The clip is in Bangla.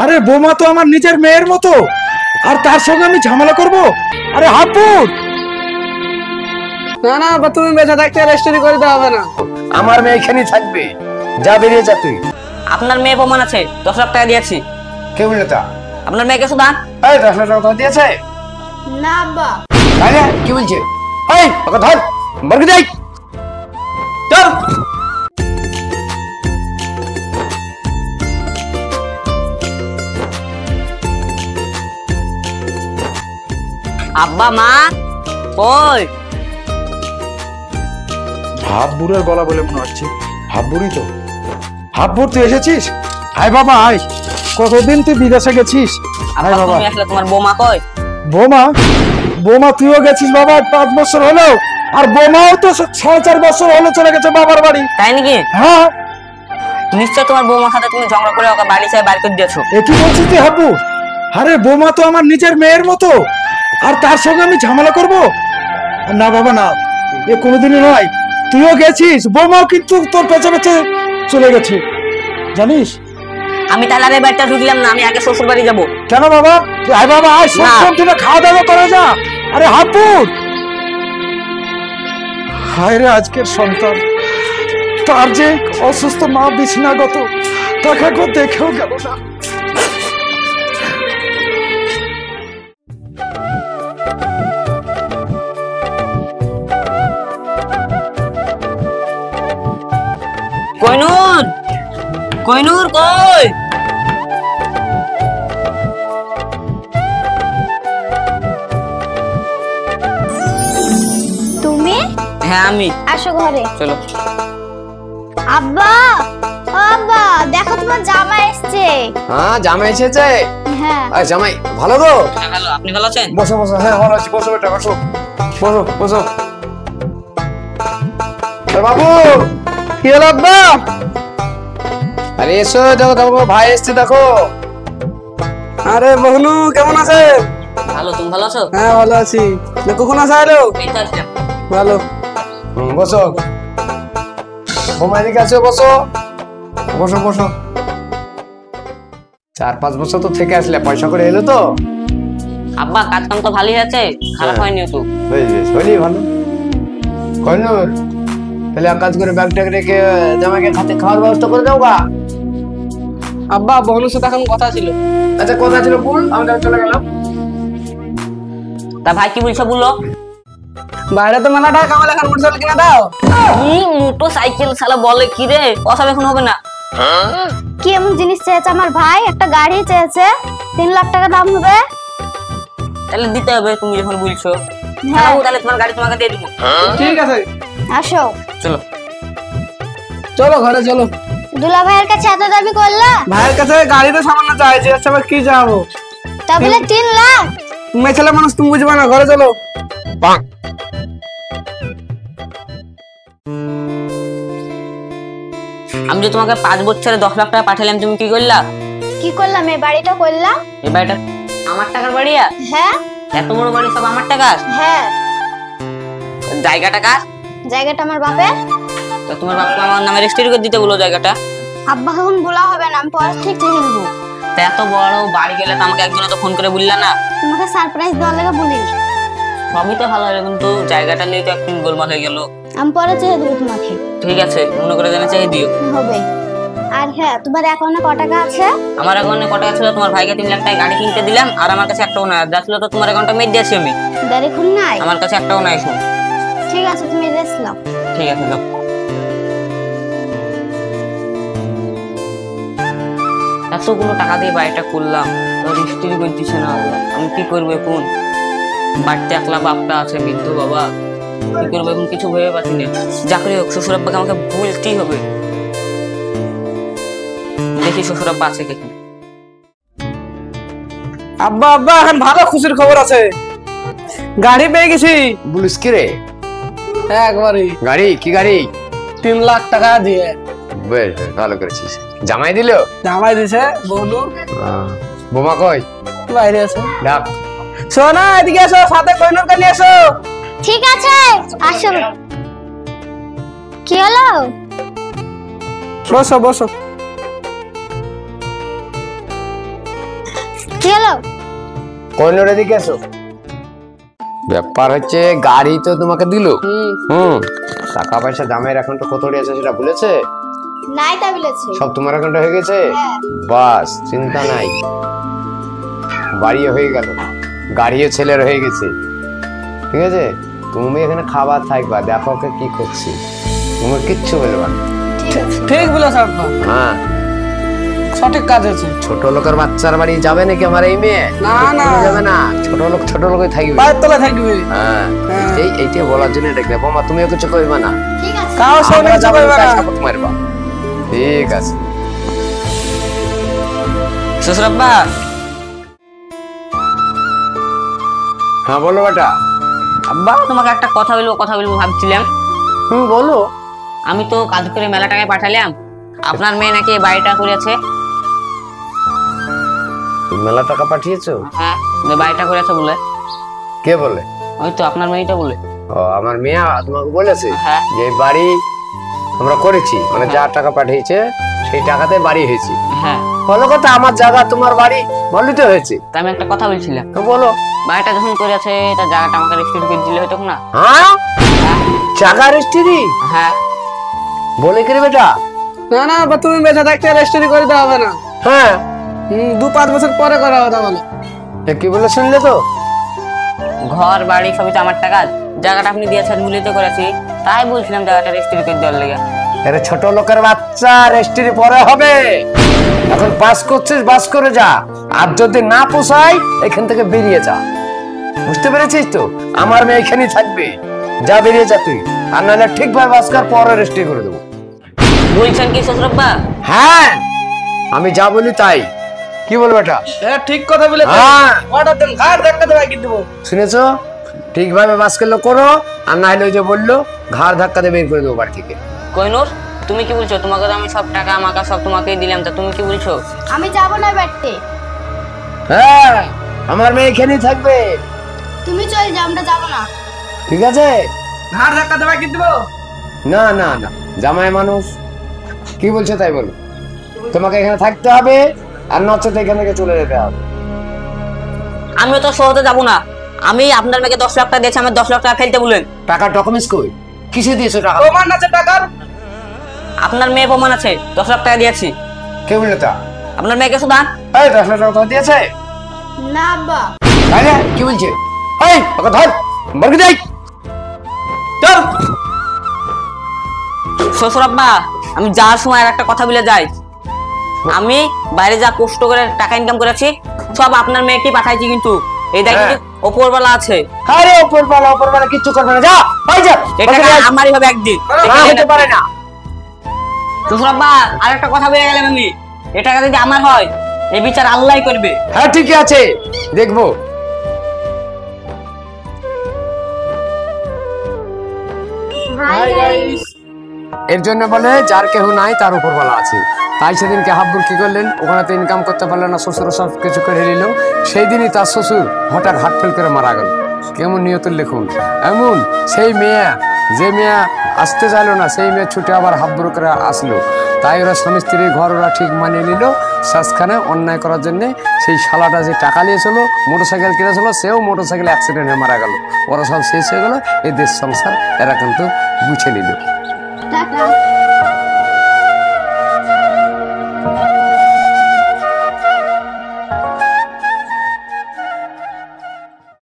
আরে বোমা তো আমার নিজের মেয়ের মতো, আর তার সঙ্গে আমি ঝামেলা করব? আরে হাপুর, না না বা তুমি বেঁচে থাকতে রেস্টুরি করে দেওয়া হবে না। আমার মেয়ে এখানেই থাকবে। যা, বেরিয়ে যা তুই। আপনার মেয়ে প্রমাণ আছে, 10 লাখ টাকা দিয়েছি। কে বললো তা? আপনার মেয়েকে সুদান। এই 10 লাখ টাকা দিয়েছে? না আব্বা। আরে কি বলছে? এই ওকে ধর, মরকে যাই, চল। আব্বা মা কই? হাবুরের গলা বলে মনে হচ্ছে। হাবুরই তো। হাবুর, তুই এসেছিস? আয় বাবা আয়। কতদিন তুই বিদেশে গেছিস? আয় বাবা। তুমি আসলে তোমার বৌমা কই? বোমা? বোমা তুইও গেছিস বাবা 5 বছর হলো, আর বোমাও তো 6-4 বছর হলো চলে গেছে বাবার বাড়ি। তাই নাকি? হ্যাঁ। নিশ্চয় তোমার বৌমার সাথে তুমি ঝগড়া করে ওকে বাড়ি থেকে বাইর করে দিয়েছো। এ কি বলছিস তুই হাবু? আরে বোমা তো আমার নিজের মেয়ের মতো, আর তার সঙ্গে আমি ঝামেলা করব? না বাবা না, এ কোনোদিনই নয়। তুইও গেছিস, বোমাও কিন্তু তোর পেছনে পেছনে চলে গেছে, জানিস? আমি তাহলে আর এই বাড়িটা ঢুকলাম না, আমি আগে শ্বশুর বাড়ি যাবো। কেন বাবা? আয় বাবা আয়, সব খাওয়া দাওয়া করে যা। আরে হাপুর, হায় রে আজকের সন্তান, তার যে অসুস্থ মা বিছানাগত, তাকে একবার দেখেও গেল না। কইনুর, কইনুর কই? তুমি? হ্যাঁ আমি। আসো ঘরে। চলো। আব্বা, ও আব্বা, দেখো তোমার জামাই এসেছে। হ্যাঁ জামাই এসেছে? হ্যাঁ। আরে জামাই ভালো তো? হ্যাঁ ভালো, আপনি ভালো আছেন? বসো বসো। হ্যাঁ ভালো আছি, বসো বেটা বসো। বসো বসো। বাবু কি হলো আব্বা? আরে এসো, দেখো দেখো ভাই এসছে দেখো। আরে বহনু কেমন আছে? ভালো, তুমি ভালো আছো? হ্যাঁ ভালো আছি। কখন আসা এলো? এই তো আসলাম। ভালো। বসো। বোমা এদিকে আছে, বসো বসো বসো। 4-5 বছর তো থেকে আসলে, পয়সা করে এলো তো? আব্বা কাজ কাম তো ভালোই আছে, খারাপ হয়নি তো। হইলি ভালো। কইনুর, তাহলে এক কাজ করে ব্যাগ ট্যাগ রেখে জামাইকে খাতে খাওয়ার ব্যবস্থা করে দাও গা। আব্বা বহনুর সাথে এখন কথা ছিল। আচ্ছা কথা ছিল বল, আমি তাহলে চলে গেলাম। তা ভাই কি বলছো বললো? বাইরে তো মেলা টাকা কামালে, এখন মোটরসাইকেল কিনে দাও। মোটর সাইকেল শালা বলে কি রে? ওসব এখন হবে না। কি এমন জিনিস চেয়েছে আমার ভাই? একটা গাড়ি চেয়েছে, 3 লাখ টাকা দাম হবে। তাহলে দিতে হবে তুমি যখন বলছো। হ্যাঁ। তাহলে তোমার গাড়ি তোমাকে দিয়ে দিব। ঠিক আছে আসো। চলো চলো ঘরে চলো। দুলা ভাইয়ের কাছে এত দাবি করলা? ভাইয়ের কাছে গাড়ি তো সামান্য চাইছে, আচ্ছা আবার কি যাবো? তা বলে 3 লাখ? তুমি ছেলে মানুষ, তুমি বুঝবে না, ঘরে চলো। আমি যে তোমাকে 5 বছরে 10 লাখ টাকা পাঠালাম, তুমি কি করলা? কি করলাম? এই বাড়িটা করলাম। এই বাড়িটা আমার টাকার বাড়ি? হ্যাঁ। এত বড় বাড়ি সব আমার টাকা? হ্যাঁ। জায়গাটা কার? জায়গাটা আমার বাপের। তো তোমার বাপকে আমার নামে রেজিস্ট্রি করে দিতে বলো জায়গাটা। আব্বা এখন বলা হবে না, আমি পরে ঠিক ঠিক বলবো। তা এত বড় বাড়ি গেলে তো আমাকে একজন তো ফোন করে বললা না? তোমাকে সারপ্রাইজ দেওয়ার লাগে বলি। সবই তো ভালো হবে, কিন্তু জায়গাটা নিয়ে তো একটু গোলমাল হয়ে গেল। আমি পরে চেয়ে দেবো তোমাকে। ঠিক আছে, মনে করে জানা চাই দিও। হবে। আর হ্যাঁ, তোমার অ্যাকাউন্টে কত টাকা আছে? আমার অ্যাকাউন্টে কত টাকা ছিল? তোমার ভাইকে 3 লাখ টাকা গাড়ি কিনতে দিলাম, আর আমার কাছে একটাও নাই। যা ছিল তো তোমার অ্যাকাউন্টে মেরে দিয়েছি আমি। গাড়ি খুন নাই? আমার কাছে একটাও নাই এখন। ঠিক আছে, তুমি রেস্ট নাও। ঠিক আছে যাও। এতগুলো টাকা দিয়ে বাড়িটা করলাম, রেজিস্ট্রি করে দিচ্ছে না। আমি কি করবো এখন? বাড়িতে একলা বাপটা আছে, বৃদ্ধ বাবা। কি করবো এখন? কিছু ভেবে পাচ্ছি না। যা করে হোক শ্বশুর আব্বাকে আমাকে বলতেই হবে। দেখি শ্বশুর আব্বা আছে কি। আব্বা আব্বা এখন ভালো খুশির খবর আছে, গাড়ি পেয়ে গেছি। বলিস কি রে? হ্যাঁ একবারই। গাড়ি? কি গাড়ি? 3 লাখ টাকা দিয়ে। বেশ ভালো করেছিস। জামাই দিল? জামাই দিছে বহনু। বোমা কই? বাইরে আছে। ডাক। সোনা এদিকে এসো, সাথে কইনুরকে নিয়ে এসো। ঠিক আছে, আসো। কি হলো? বসো বসো। কি হলো? কইনোর এদিকে এসো। ব্যাপার হচ্ছে গাড়ি তো তোমাকে দিল, টাকা পয়সা জামাইয়ের অ্যাকাউন্টে কত আছে সেটা ভুলেছে? নাই তা বলেছে। সব তোমার অ্যাকাউন্টে হয়ে গেছে? হ্যাঁ। বাস, চিন্তা নাই। বাড়িও হয়ে গেল, গাড়িও ছেলের হয়ে গেছে। ঠিক আছে, তুমি এখানে খাবার থাকবা, দেখো ওকে কি করছি, তুমি কিচ্ছু বলবা না। ঠিক বলেছ আব্বা, হ্যাঁ, সঠিক কাজ আছে। ছোট লোকের বাচ্চার বাড়ি যাবে নাকি আমার এই মেয়ে? না, না। যাবে না, ছোট লোকই থাকবে। পায়ের তলা থাকবে। হ্যাঁ, হ্যাঁ। এইটাই বলার জন্য দেখবে। বোমা, তুমিও কিছু কইবা না, ঠিক আছে। কাও সব আমরা কিছু যাবো, করবে না। সাপোর্ট মারবা। ঠিক আছে। শ্বশুর আব্বা, হ্যাঁ বলো বেটা। আব্বা তোমাকে একটা কথা বলবো ভাবছিলাম। বলো। আমি তো কাজ করে মেলা টাকায় পাঠালাম, আপনার মেয়ে নাকি এই বাড়িটা করেছে। মেলা টাকা পাঠিয়েছো? হ্যাঁ, যে বাড়িটা করেছে বলে। কে বলে? ওই তো আপনার মেয়েটা বলে। ও, আমার মেয়ে তোমাকে বলেছে হ্যাঁ। যে এই বাড়ি আমরা করেছি, মানে যা টাকা পাঠিয়েছে সেই টাকাতে বাড়ি হয়েছে। হ্যাঁ, ভালো কথা, আমার জায়গা তোমার বাড়ি ভালোই তো হয়েছে। তা আমি একটা কথা বলছিলাম। তো বলো। বাড়িটা যখন করেছে তার জায়গাটা আমাকে রেস্টুরেন্ট করে দিলে হতো না? হ্যাঁ, জায়গা রেস্টুরি হ্যাঁ। বলে কি রে বেটা? না না আব্বা, তুমি বেঁচে থাকতে রেস্টুরেন্ট করে দেওয়া হবে না। হ্যাঁ, 2-5 বছর পরে করা হবে বলে। কি বলে শুনলে তো? ঘর বাড়ি সবই তো আমার টাকা, জায়গাটা আপনি দিয়েছেন মূল্যতে করেছি, তাই বলছিলাম জায়গাটা রেস্টুরেন্ট করে দেওয়ার লেগে। আরে ছোট লোকের বাচ্চা, রেস্টুরি পরে হবে, এখন পাস করছিস বাস করে যা, আর যদি না পোষায় এখান থেকে বেরিয়ে যা। বুঝতে পেরেছিস তো? আমার মেয়ে এখানেই থাকবে, যা বেরিয়ে যা তুই, আর নাহলে ঠিকভাবে বাস কর, পরে রেস্টুরি করে দেবো। বলছেন কি শ্বশুরব্বা? হ্যাঁ, আমি যা বলি তাই। কি বলবো এটা? ঠিক কথা বলে। হ্যাঁ, অর্ডার দেন, ঘাট ধাক্কা দেবে কি দেবো। শুনেছো? ঠিকভাবে বাস করলে করো, আর না হলে ওই যে বললো ঘাড় ধাক্কা দিয়ে বের করে দেবো বাড়ি থেকে। কইনুর, তুমি কি বলছো? তোমাকে তো আমি সব টাকা আমাকে সব তোমাকেই দিলাম, তা তুমি কি বলছো? আমি যাব না বাড়িতে। হ্যাঁ, আমার মেয়ে এখানেই থাকবে। তুমি চল যাও, আমরা যাব না। ঠিক আছে? ঘাট ধাক্কা দেবে কি দেবো? না না না, জামাই মানুষ, কি বলছো তাই বলো। তোমাকে এখানে থাকতে হবে, আর নচেত এখান থেকে চলে যেতে হবে। আমিও তো শহরে যাবো না। আমি আপনার মেয়েকে 10 লাখ টাকা দিয়েছি, আমার 10 লাখ টাকা ফেলতে বলেন। টাকা ডকুমেন্টস কই? কিসে দিয়েছো টাকা? প্রমাণ আছে টাকার। আপনার মেয়ে প্রমাণ আছে, 10 লাখ টাকা দিয়েছি। কে বললো তা? আপনার মেয়েকে সুদান। এই 10 লাখ টাকা দিয়েছে? না আব্বা। তাই না? কি বলছে? এই ওকে ধর, বর্গে যাই, চল। শ্বশুর আব্বা, আমি যাওয়ার সময় আর একটা কথা বলে যাই। আমি বাইরে যা কষ্ট করে টাকা ইনকাম করেছি সব আপনার মেয়েকে পাঠাইছি, কিন্তু এই দেখেন হ্যাঁ। ওপরওয়ালা আছে। আরে উপরওয়ালা কিচ্ছু করবে না, যা ভাই যা। এটা আমারই হবে একদিন। না, হতে পারে না। শ্বশুর আব্বা, আর একটা কথা বলে গেলাম আমি, এটা যদি আমার হয় এই বিচার আল্লাহই করবে। হ্যাঁ ঠিক আছে, দেখবো। Hi guys. এর জন্য বলে যার কেহ নাই তার উপরওয়ালা আছে। তাই সেদিনকে হাব্বুর কি করলেন, ওখানে তো ইনকাম করতে পারলো না, শ্বশুর সব কিছু করে নিল। সেই দিনই তার শ্বশুর হঠাৎ হার্ট ফেল করে মারা গেল। কেমন নিয়তের লিখুন। এমন সেই মেয়ে, যে মেয়ে আসতে চাইলো না, সেই মেয়ে ছুটে আবার হাব্বুর করে আসলো। তাই ওরা স্বামী স্ত্রীর ঘর ওরা ঠিক মানিয়ে নিল। শেষখানে অন্যায় করার জন্যে সেই শালাটা যে টাকা নিয়েছিল, মোটরসাইকেল কিনেছিল, সেও মোটরসাইকেল অ্যাক্সিডেন্টে মারা গেল। ওরা সব শেষ হয়ে গেল, এই দেশ সংসার এরা কিন্তু গুছিয়ে নিল। টাটা।